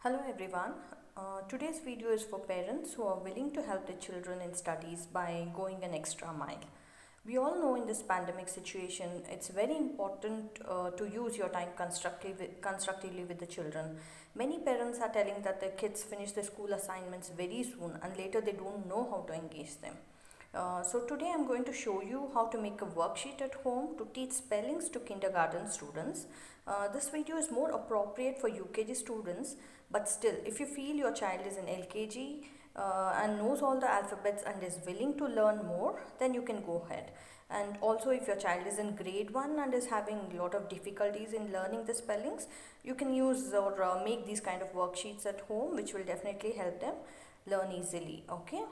Hello everyone. Today's video is for parents who are willing to help their children in studies by going an extra mile. We all know in this pandemic situation, it's very important to use your time constructively with the children. Many parents are telling that their kids finish their school assignments very soon and later they don't know how to engage them. So today I'm going to show you how to make a worksheet at home to teach spellings to kindergarten students. This video is more appropriate for UKG students, but still if you feel your child is in LKG and knows all the alphabets and is willing to learn more, then you can go ahead. And also if your child is in grade 1 and is having a lot of difficulties in learning the spellings, you can use or make these kind of worksheets at home, which will definitely help them learn easily. Okay.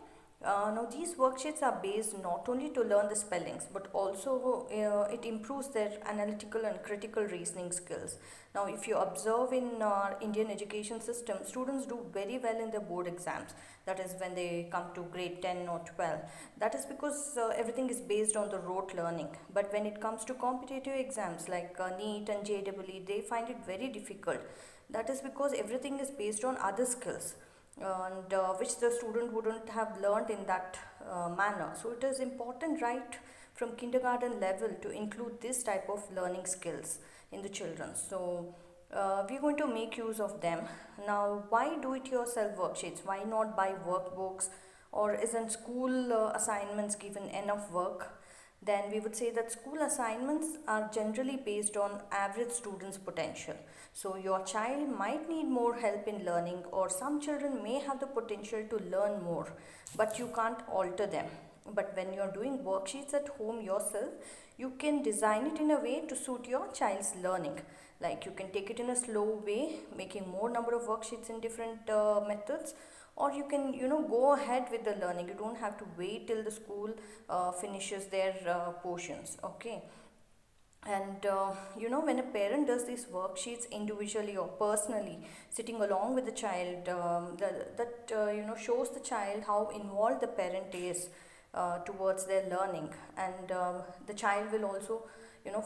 Now these worksheets are based not only to learn the spellings but also it improves their analytical and critical reasoning skills. Now if you observe in our Indian education system, students do very well in their board exams, that is when they come to grade 10 or 12. That is because everything is based on the rote learning, but when it comes to competitive exams like NEET and JEE, they find it very difficult. That is because everything is based on other skills and which the student wouldn't have learned in that manner. So it is important right from kindergarten level to include this type of learning skills in the children. So we're going to make use of them. Now why do it yourself worksheets? Why not buy workbooks, or isn't school assignments given enough work? Then we would say that school assignments are generally based on average students' potential. So your child might need more help in learning, or some children may have the potential to learn more, but you can't alter them. But when you're doing worksheets at home yourself, you can design it in a way to suit your child's learning. Like you can take it in a slow way, making more number of worksheets in different methods, or you can go ahead with the learning. You don't have to wait till the school finishes their portions. Okay. And when a parent does these worksheets individually or personally, sitting along with the child, that shows the child how involved the parent is towards their learning. And the child will also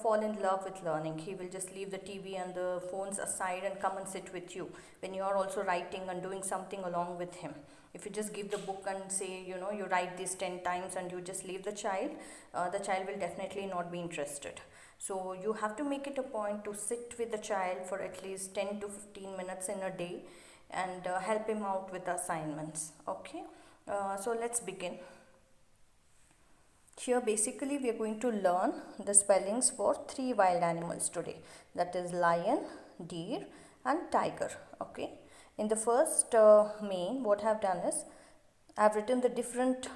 fall in love with learning. He will just leave the TV and the phones aside and come and sit with you when you are also writing and doing something along with him. If you just give the book and say you write this 10 times and you just leave the child will definitely not be interested. So you have to make it a point to sit with the child for at least 10 to 15 minutes in a day and help him out with the assignments. Okay. So let's begin. Here basically we are going to learn the spellings for 3 wild animals today, that is lion, deer and tiger. Okay. In the first main, what I have done is I have written the different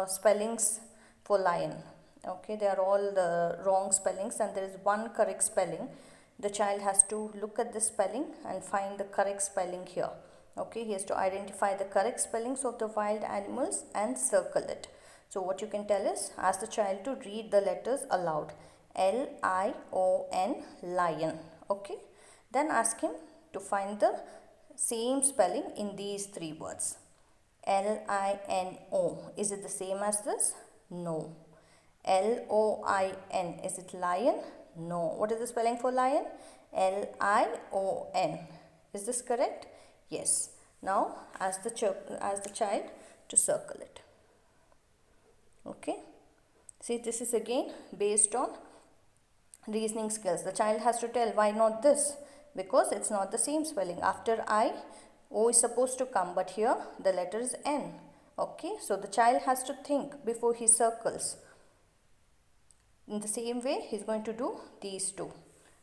spellings for lion. Okay, they are all the wrong spellings and there is one correct spelling. The child has to look at the spelling and find the correct spelling here. Okay, he has to identify the correct spellings of the wild animals and circle it. So what you can tell is, ask the child to read the letters aloud. L-I-O-N, lion. Okay, then ask him to find the same spelling in these 3 words. L-I-N-O, is it the same as this? No. L-O-I-N, is it lion? No. What is the spelling for lion? L-I-O-N. Is this correct? Yes. Now ask the child to circle it. Okay. See, this is again based on reasoning skills. The child has to tell, why not this? Because it's not the same spelling. After I, O is supposed to come, but here the letter is N. Okay. So the child has to think before he circles. In the same way, he is going to do these 2.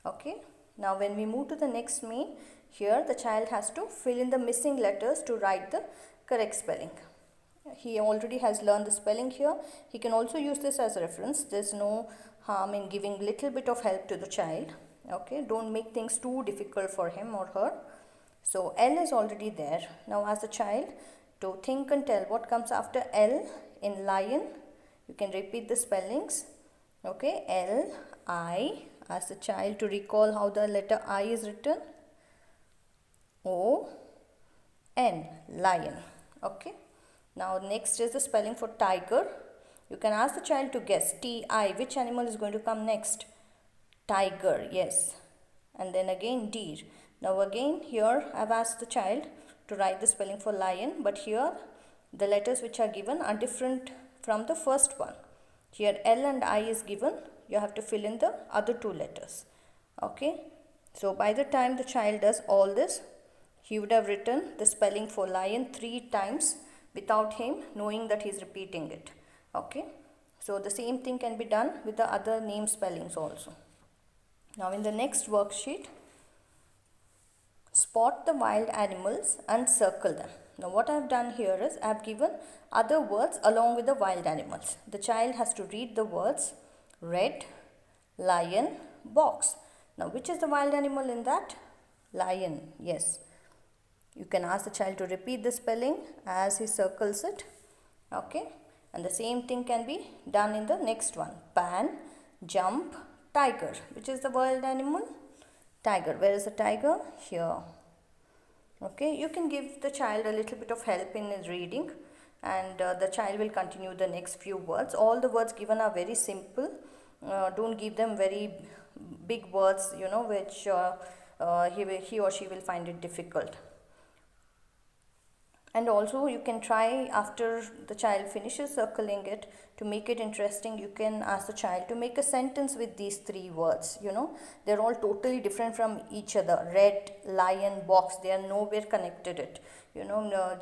Okay. Now when we move to the next main, here the child has to fill in the missing letters to write the correct spelling. He already has learned the spelling here. He can also use this as a reference. There is no harm in giving little bit of help to the child. Okay. Don't make things too difficult for him or her. So L is already there. Now ask the child to think and tell what comes after L in lion. You can repeat the spellings. Okay, L, I, ask the child to recall how the letter I is written. O, N, lion. Okay, now next is the spelling for tiger. You can ask the child to guess, T-I, which animal is going to come next? Tiger, yes. And then again deer. Now again here I have asked the child to write the spelling for lion, but here the letters which are given are different from the first one. Here L and I is given, you have to fill in the other two letters. Okay, so by the time the child does all this, he would have written the spelling for lion 3 times without him knowing that he is repeating it. Okay, so the same thing can be done with the other name spellings also. Now in the next worksheet, spot the wild animals and circle them. Now what I have done here is I have given other words along with the wild animals. The child has to read the words red, lion, box. Now which is the wild animal in that? Lion, yes. You can ask the child to repeat the spelling as he circles it. Okay, and the same thing can be done in the next one. Pan, jump, tiger. Which is the wild animal? Tiger. Where is the tiger? Here. Okay, you can give the child a little bit of help in his reading, and the child will continue the next few words. All the words given are very simple. Don't give them very big words, which he or she will find it difficult. And also you can try, after the child finishes circling it, to make it interesting, you can ask the child to make a sentence with these 3 words. They're all totally different from each other. Red, lion, box, they are nowhere connected it.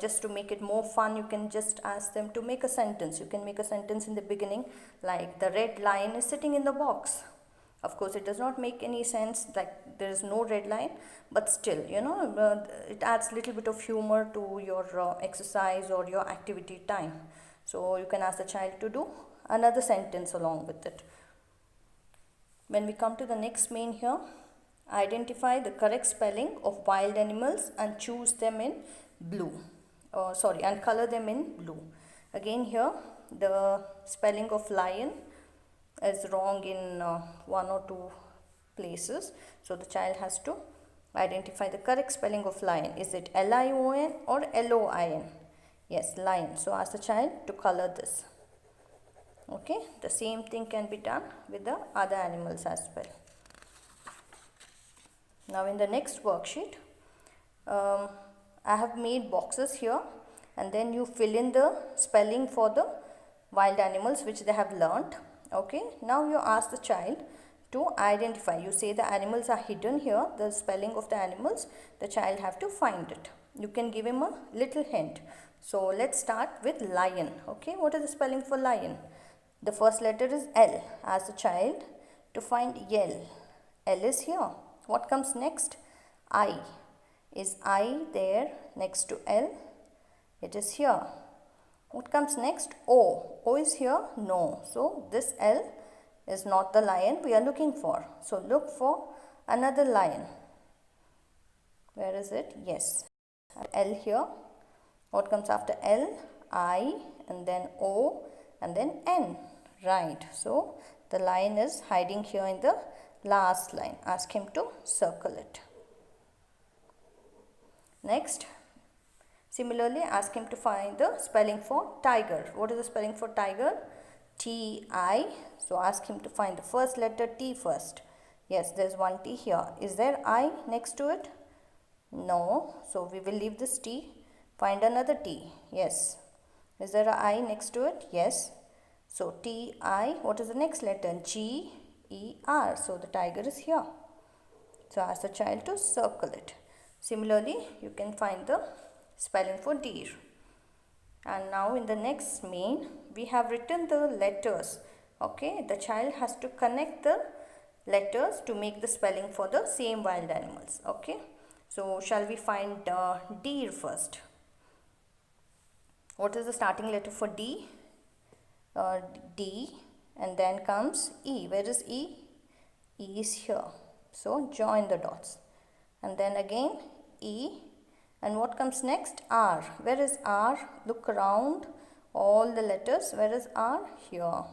Just to make it more fun, you can just ask them to make a sentence. You can make a sentence in the beginning like, the red lion is sitting in the box. Of course, it does not make any sense that there is no red line, but still, it adds little bit of humor to your exercise or your activity time. So you can ask the child to do another sentence along with it. When we come to the next main here, identify the correct spelling of wild animals and choose them in blue. And color them in blue. Again here, the spelling of lion is wrong in 1 or 2 places. So the child has to identify the correct spelling of lion. Is it Lion or Loin? Yes, lion. So ask the child to color this. Okay, the same thing can be done with the other animals as well. Now in the next worksheet, I have made boxes here, and then you fill in the spelling for the wild animals which they have learnt. Okay, now you ask the child to identify. You say the animals are hidden here, the spelling of the animals, the child have to find it. You can give him a little hint. So let's start with lion. Okay, what is the spelling for lion? The first letter is L. Ask the child to find L. L is here. What comes next? I. Is I there next to L? It is here. What comes next? O. O is here? No. So this L is not the lion we are looking for. So look for another lion. Where is it? Yes. L here. What comes after L? I, and then O, and then N. Right. So the lion is hiding here in the last line. Ask him to circle it. Next, similarly, ask him to find the spelling for tiger. What is the spelling for tiger? T-I. So ask him to find the first letter T first. Yes, there is one T here. Is there I next to it? No. So we will leave this T. Find another T. Yes. Is there an I next to it? Yes. So T-I. What is the next letter? G-E-R. So the tiger is here. So ask the child to circle it. Similarly, you can find the spelling for deer. And now in the next main, we have written the letters. Okay, the child has to connect the letters to make the spelling for the same wild animals. Okay, so shall we find deer first? What is the starting letter for D? D, and then comes E. Where is E? E is here. So join the dots. And then again E. And what comes next? R. Where is R? Look around all the letters. Where is R? Here.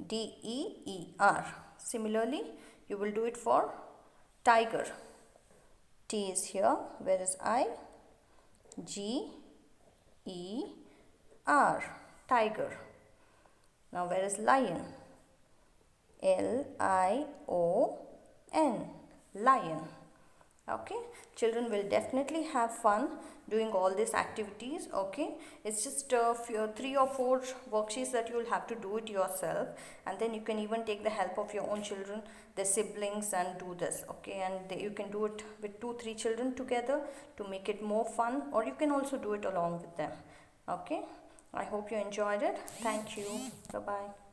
D-E-E-R. Similarly, you will do it for tiger. T is here. Where is I? G-E-R. Tiger. Now where is lion? L-I-O-N. Lion. Okay, children will definitely have fun doing all these activities. Okay, it's just three or four worksheets that you'll have to do it yourself, and then you can even take the help of your own children, their siblings, and do this. Okay, and you can do it with 2 3 children together to make it more fun, or you can also do it along with them. Okay, I hope you enjoyed it. Thank you. Bye bye.